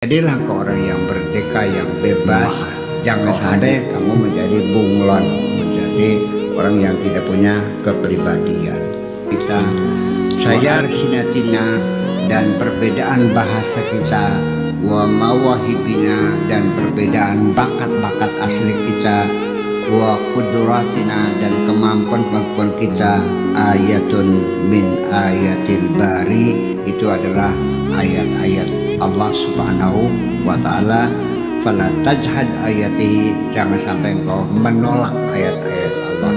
Jadilah kau orang yang merdeka, yang bebas. Jangan sampai kamu menjadi bunglon, menjadi orang yang tidak punya kepribadian. Saya sinatina dan perbedaan bahasa kita, wa mawahibina dan perbedaan bakat-bakat asli kita, wa kudratina dan kemampuan-kemampuan kita, ayatun min ayatil bari, itu adalah ayat-ayat Allah Subhanahu wa ta'ala. Fala tajhad ayatihi, jangan sampai engkau menolak ayat-ayat Allah.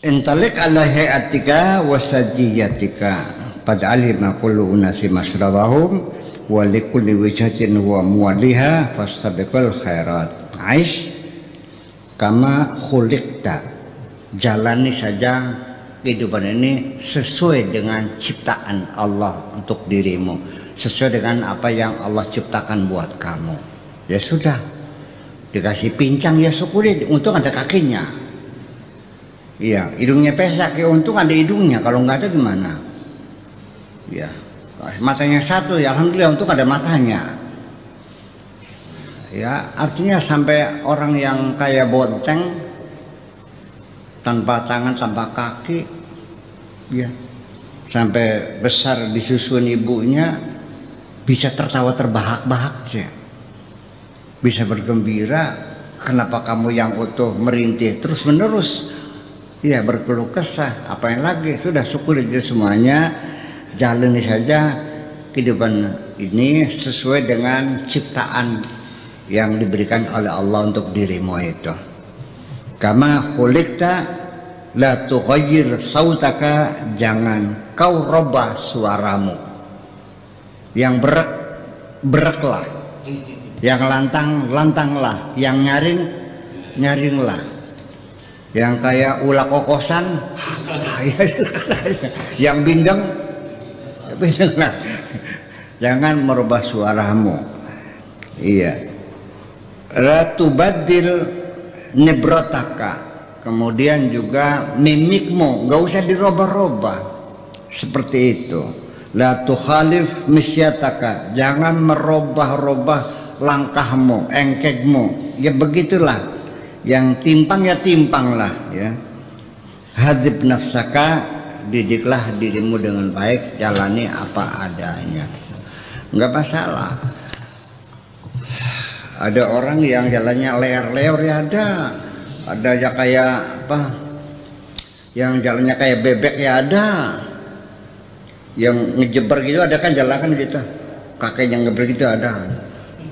Intalik ala hayatika wa sajiyatika qad alima kullu unasi masrabahum wa likulli wijhatin wa muwaliha fastabiqul khairat. Aish kama khuliqta, jalani saja kehidupan ini sesuai dengan ciptaan Allah untuk dirimu, sesuai dengan apa yang Allah ciptakan buat kamu. Ya sudah, dikasih pincang ya syukuri, untung ada kakinya. Iya, hidungnya pesak ya untung ada hidungnya, kalau nggak ada gimana? Ya, matanya satu ya alhamdulillah untung ada matanya. Ya, artinya sampai orang yang kayak bonteng, tanpa tangan, tanpa kaki, ya, sampai besar disusuin ibunya, bisa tertawa terbahak-bahak ya, bisa bergembira. Kenapa kamu yang utuh merintih terus menerus? Ya, berkeluh kesah, apa yang lagi? Sudah syukuri aja semuanya, jalani saja kehidupan ini sesuai dengan ciptaan yang diberikan oleh Allah untuk dirimu itu. Kama khuliqta la tughayyir sautaka, jangan kau robah suaramu. Yang bereklah, yang lantang lantanglah, yang nyaring nyaringlah, yang kayak ulah kokosan yang bindeng bindenglah. Jangan merubah suaramu. Iya, la tubaddil nibrotaka, kemudian juga mimikmu nggak usah dirubah-rubah seperti itu. La tukhalif misyataka, jangan merubah-rubah langkahmu, engkekmu. Ya begitulah, yang timpang ya timpanglah ya. Hadib nafsaka, didiklah dirimu dengan baik, jalani apa adanya, nggak masalah. Ada orang yang jalannya leer-leer ya ada ya kayak apa, yang jalannya kayak bebek ya yang ngejeber gitu, ada kan jalan kan gitu, kakinya ngejeber gitu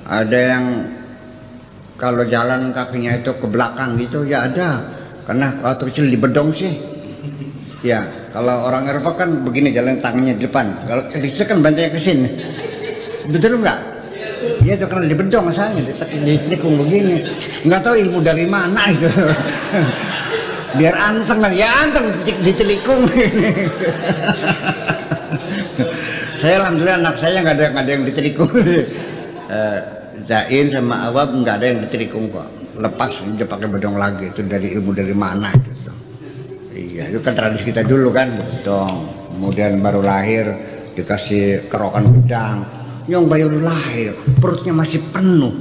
ada yang kalau jalan kakinya itu ke belakang gitu ya ada, karena waktu kecil di bedong sih ya. Kalau orang Eropa kan begini jalan, tangannya di depan, kalau kecil kan bantunya ke sini, betul nggak? Iya itu karena di bedong asalnya, ditelikung begini, nggak tahu ilmu dari mana itu. Biar anteng lah, ya anteng ditelikung. Saya alhamdulillah anak saya nggak ada yang ditelikung. Jain sama Awab nggak ada yang ditelikung kok, lepas aja pakai bedong lagi. Itu dari ilmu dari mana gitu. Iya, itu kan tradisi kita dulu kan, bedong. Kemudian baru lahir dikasih kerokan pedang. Yang bayi lahir perutnya masih penuh,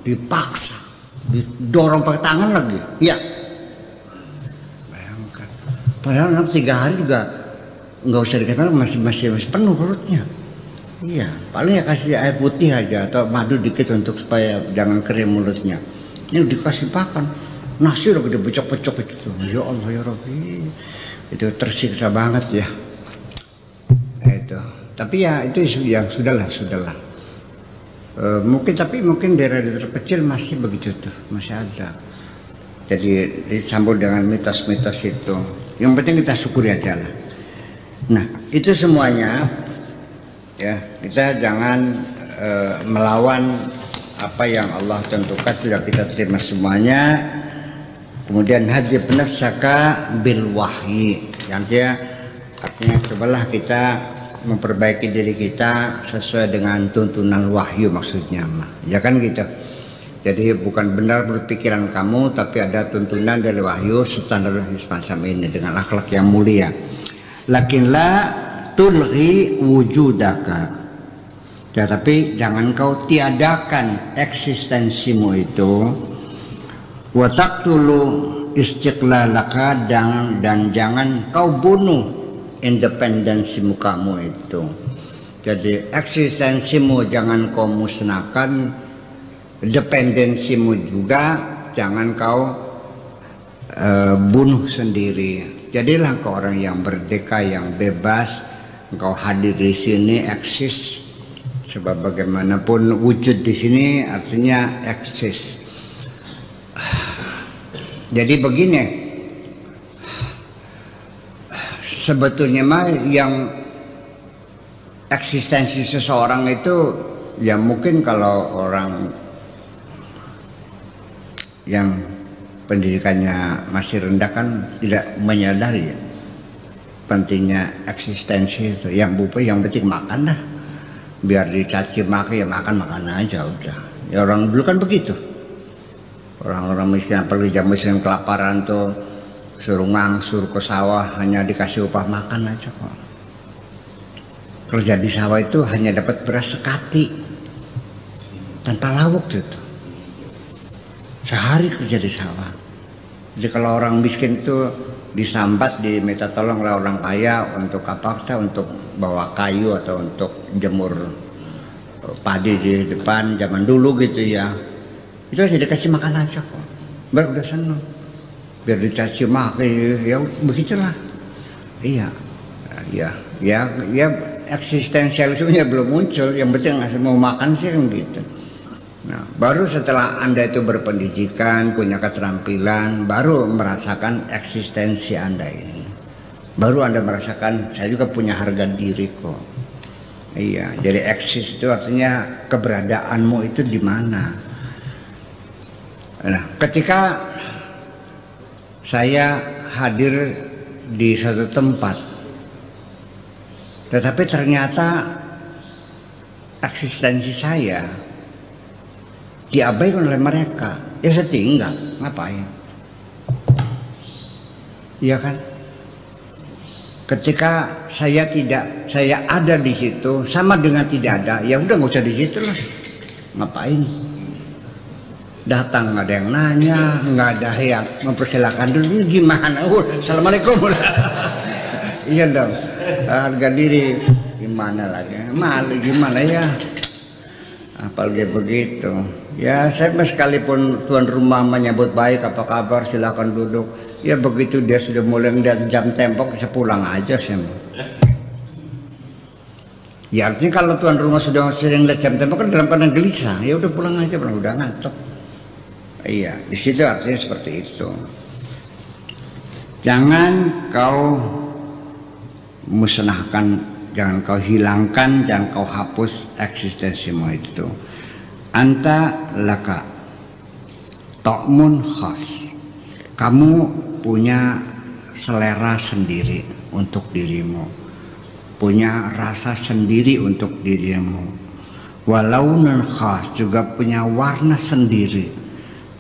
dipaksa didorong pakai tangan lagi ya, bayangkan. Padahal anak 3 hari juga nggak usah dikatakan masih penuh perutnya. Iya, paling ya kasih air putih aja atau madu dikit untuk supaya jangan kering mulutnya. Ini dikasih pakan nasi udah gede becok-becok itu. Ya Allah ya Rabbi, itu tersiksa banget ya itu. Tapi ya itu yang sudahlah. Mungkin daerah-daerah terkecil masih begitu tuh, masih ada. Jadi disambung dengan mitos-mitos itu. Yang penting kita syukuri aja lah. Nah itu semuanya ya, kita jangan melawan apa yang Allah tentukan, sudah kita terima semuanya. Kemudian hadib nafsaka bil wahyi, artinya cobalah kita memperbaiki diri kita sesuai dengan tuntunan wahyu, maksudnya mah ya kan gitu. Jadi bukan benar berpikiran kamu, tapi ada tuntunan dari wahyu standar semacam ini dengan akhlak yang mulia. Lakin la tulghi wujudaka. Tetapi jangan kau tiadakan eksistensimu itu. Wa taqtulu istiqlalaka, dan jangan kau bunuh independensimu kamu itu. Jadi eksistensimu jangan kau musnahkan, dependensimu juga jangan kau bunuh sendiri. Jadilah kau orang yang merdeka, yang bebas. Engkau hadir di sini eksis, sebab bagaimanapun wujud di sini artinya eksis. Jadi begini, sebetulnya mah yang eksistensi seseorang itu ya mungkin kalau orang yang pendidikannya masih rendah kan tidak menyadari ya, pentingnya eksistensi itu. Yang penting makan dah, biar dicaci maki ya makan aja udah. Ya orang dulu kan begitu. Orang-orang miskin apalagi zaman miskin kelaparan tuh suruh ngangsur ke sawah hanya dikasih upah makan aja kok. Kerja di sawah itu hanya dapat beras sekati tanpa lauk gitu. Sehari kerja di sawah. Jadi kalau orang miskin itu disambat, diminta tolong oleh orang kaya untuk apa? Untuk bawa kayu atau untuk jemur padi di depan zaman dulu gitu ya. Itu aja dikasih makan aja kok. Baru udah seneng. Biar dicaci maki ya begitulah. Iya. Ya eksistensialismenya belum muncul, yang penting ngasih mau makan sih kan gitu. Nah, baru setelah Anda itu berpendidikan, punya keterampilan, baru merasakan eksistensi Anda ini. Baru Anda merasakan saya juga punya harga diri kok. Iya, jadi eksis itu artinya keberadaanmu itu di mana. Nah, ketika saya hadir di satu tempat, tetapi ternyata eksistensi saya diabaikan oleh mereka, ya saya tinggal, ngapain? Iya kan? Ketika saya ada di situ sama dengan tidak ada, ya udah nggak usah di situ lah, ngapain? Datang nggak ada yang nanya, nggak ada yang mempersilahkan dulu, gimana? Assalamualaikum. Iya dong, harga diri gimana lagi? Malu gimana ya? Apalagi begitu. Ya saya sekalipun tuan rumah menyambut baik, apa kabar, silakan duduk. Ya begitu dia sudah mulai ngeliat jam tembok, saya pulang aja sih. Ya artinya kalau tuan rumah sudah sering lihat jam tembok kan dalam keadaan gelisah, ya udah pulang aja, udah ngantuk. Iya, di situ artinya seperti itu. Jangan kau musnahkan, jangan kau hilangkan, jangan kau hapus eksistensimu itu. Anta laka ta'mun khas. Kamu punya selera sendiri untuk dirimu, punya rasa sendiri untuk dirimu. Walaunun khas, juga punya warna sendiri,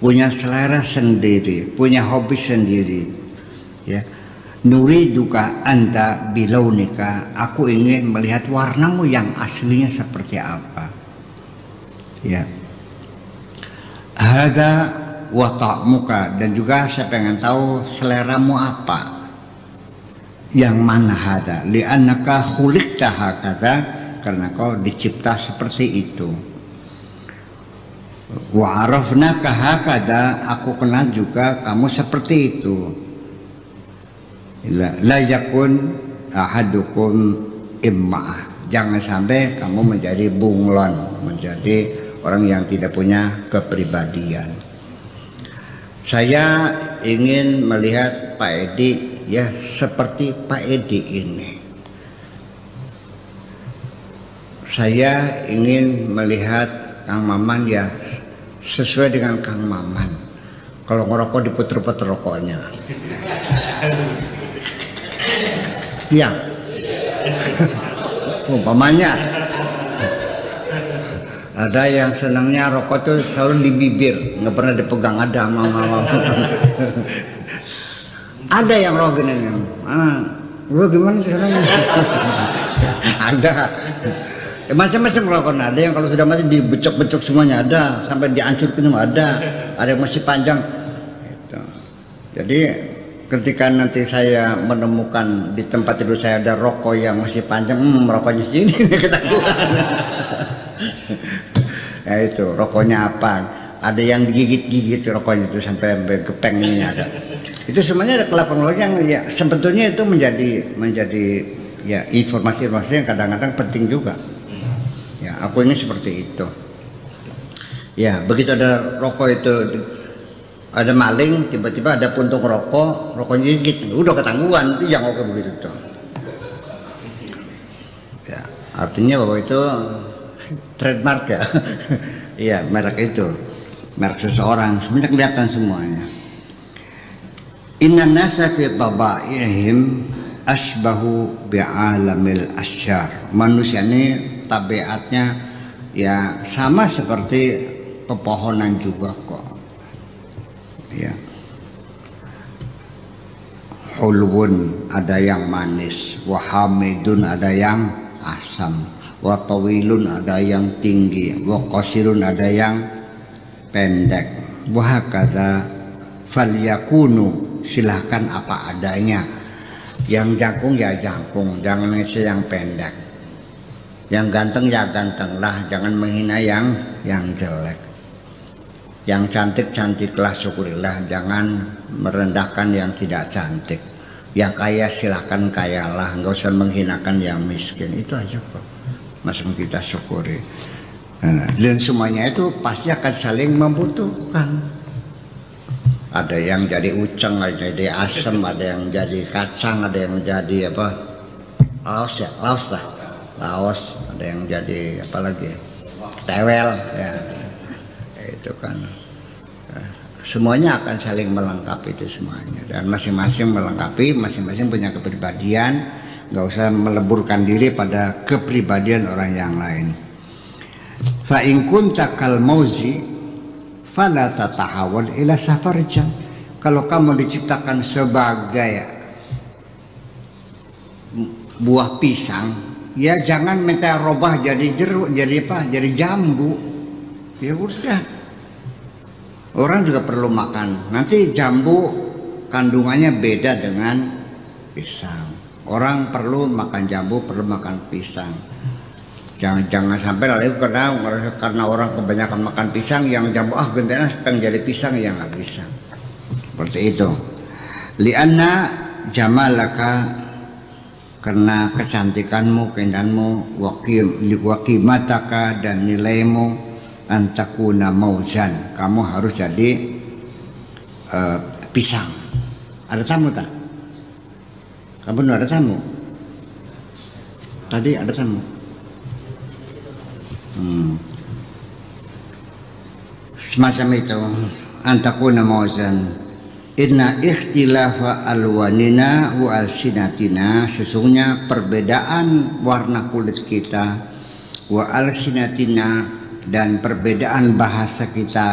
punya selera sendiri, punya hobi sendiri. Ya. Nuriduka anta bilaunika, aku ingin melihat warnamu yang aslinya seperti apa. Ya. Hada wa ta'muka, dan juga saya pengen tahu seleramu apa. Yang mana hada? Li'annaka khuliqta hakadha, karena kau dicipta seperti itu. Wa arafnaka hakadha, aku kenal juga kamu seperti itu. La yakun ahadukum imma'ah, jangan sampai kamu menjadi bunglon, menjadi orang yang tidak punya kepribadian. Saya ingin melihat Pak Edi ya seperti Pak Edi ini. Saya ingin melihat Kang Maman ya sesuai dengan Kang Maman. Kalau ngerokok diputer-puter rokoknya. Ya, umpamanya Ada yang senangnya rokok tuh selalu di bibir, nggak pernah dipegang, ada mama. Ada yang rokok gini, lu gimana senangnya? Ada. Macam-macam rokok, ada yang kalau sudah mati dibecok-becok semuanya, ada sampai dihancurkan semua, ada yang masih panjang. Gitu. Jadi ketika nanti saya menemukan di tempat tidur saya ada rokok yang masih panjang, rokoknya segini ketakutan. Ya itu rokoknya apa? Ada yang digigit-gigit rokoknya itu sampai gepeng ini ada. Itu semuanya ada kelakuan yang ya sebetulnya itu menjadi ya informasi-informasi yang kadang-kadang penting juga. Ya aku ingin seperti itu. Ya begitu ada rokok itu ada maling, tiba-tiba ada puntung rokok, rokoknya gigit, udah ketangguhan itu yang rokok begitu tuh. Ya artinya bahwa itu trademark ya. Iya merek itu, merek seseorang, semuanya kelihatan semuanya. Inna nasa fi tabaihim asbahu bi'alamil asyar. Manusia ini tabiatnya ya sama seperti pepohonan juga kok. Ya. Hulwun ada yang manis, wahamidun ada yang asam, wa tawilun ada yang tinggi, wa qasirun ada yang pendek. Wa hakadza falyakunu, silahkan apa adanya. Yang jangkung ya jangkung, jangan yang pendek. Yang ganteng ya ganteng lah, jangan menghina yang jelek. Yang cantik-cantiklah syukurillah, jangan merendahkan yang tidak cantik. Yang kaya silahkan kayalah, nggak usah menghinakan yang miskin. Itu aja kok. Masing kita syukuri. Dan semuanya itu pasti akan saling membutuhkan. Ada yang jadi uceng, ada yang jadi asam, ada yang jadi kacang, ada yang jadi apa? Laos, ada yang jadi apa lagi? Tewel, ya. Itu kan. Semuanya akan saling melengkapi itu semuanya, dan masing-masing melengkapi, masing-masing punya kepribadian. Nggak usah meleburkan diri pada kepribadian orang yang lain. Fa in kunta kal mauzi fala tatahawal ila safarja. Kalau kamu diciptakan sebagai buah pisang, ya jangan minta robah jadi jeruk, jadi apa? Jadi jambu. Ya udah. Orang juga perlu makan. Nanti jambu kandungannya beda dengan pisang. Orang perlu makan jambu, perlu makan pisang. Jangan sampai lalu karena orang kebanyakan makan pisang, yang jambu gentena pengen jadi pisang, yang nggak bisa. Seperti itu. Lianna jamalaka, karena kecantikanmu, keindahanmu, waqimataka dan nilaimu, antakuna mauzan, kamu harus jadi pisang. Ada tamu tak? Kamu ada tamu? Tadi ada tamu. Semacam itu. Antakuna mauzan. Inna ikhtilafa alwanina wa alsinatina, sesungguhnya perbedaan warna kulit kita, wa alsinatina dan perbedaan bahasa kita,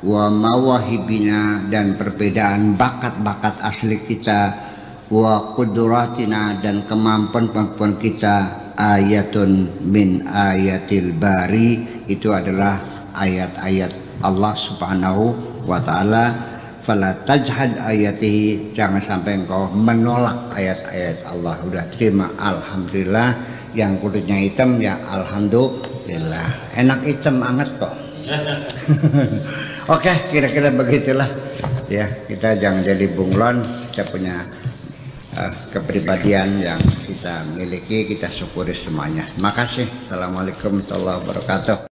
wa mawahibina dan perbedaan bakat-bakat asli kita, wa qudratina dan kemampuan-kemampuan kita, ayatun min ayatil bari, itu adalah ayat-ayat Allah Subhanahu wa taala. Fala tajhad ayatihi, jangan sampai engkau menolak ayat-ayat Allah. Udah terima alhamdulillah, yang kulitnya hitam ya alhamdulillah, enak hitam anget kok. Oke, kira-kira begitulah ya. Kita jangan jadi bunglon, kita punya kepribadian yang kita miliki, kita syukuri semuanya. Terima kasih. Assalamualaikum warahmatullahi wabarakatuh.